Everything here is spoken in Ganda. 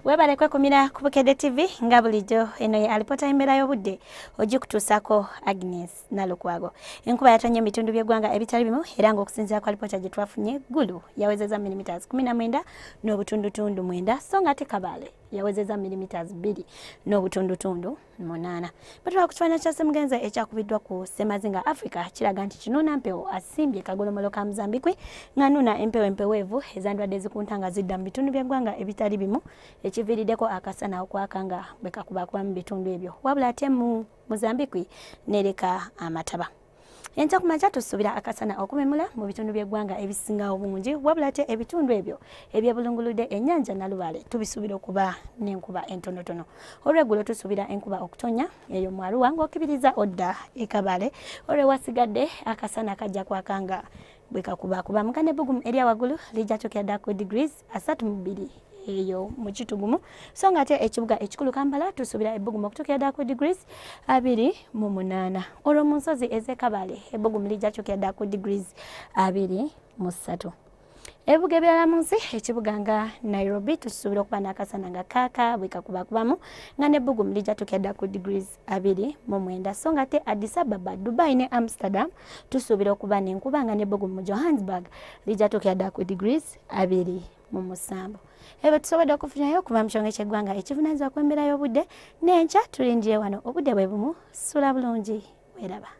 Webale kwekumira ku Bukedde TV nga bulijjo eno ye alipota embeera y'obudde ogikutuusako Agnes Nalukwago. Enkuba yatonye ebitundu by'eggwanga ebitali bimu era ng'okusinziira ku alipota gye twafunye Gulu yawezezza millimeters 19 n'obutundutundu 9 so nga ate Kabale yawezezza millimeters 2 n'obutundutundu 8. Batula ku kifaananyi kya Ssemugenza ekyakubiddwa ku Ssemazinga Africa kiraga nti Kinuna Mpewo asimbye Kagolomolo ka Mozambique nga Nuna empewo empeweevu ezandwadde zikuntanga zidda mu bitundu by'eggwanga ebitali bimu ekiviiriddeko akasana okwaka nga bwe kakubakuba mu bitundu ebyo wabula ate mu Mozambique nereka amataba. Enkya ku makya tusuubira akasana okumemula mu bitundu by'eggwanga ebisinga obungi wabula ate ebitundu ebyo ebyebulunguludde ennyanja Nalubale tubisuubira okuba n'enkuba entonotono. Olweggulo tusuubira enkuba okutonya eyo mu Arua ng'okubiriza odda e Kabale olwewasigadde akasana kajja kwaka nga bwe kakubakuba mukane bbugumu erya waggulu lijja tukya ddala ku degrees 32 eyo mu kitugumu so nga ate ekibuga ekikulu Kampala tusuubira ebbugumu okutuukira ddala ku degrees 28. Olwo mu nsozi ez'e Kabale ebbugumu lijja tukya ddala ku degrees 23. Ebibuga ebirala mu nsi ekibuga nga Nairobi tusuubira okuba n'akasana nga kaaka bwe kakubakubamu nga n'ebbugumu lijja tukya ddala ku degrees 29 so nga ate Addis Ababa, Dubai ne Amsterdam tusuubira okuba n'enkuba nga n'ebbugumu mu Johannesburg lijja tukya ddala ku degrees 27. Ebe tusobodde okufunyayo okuva mu kyongo ky'eggwanga ekivunaanyizibwa ku mbeera y'obudde n'enkya tulindiye wano obudde bwe bumu sula bulungi weeraba.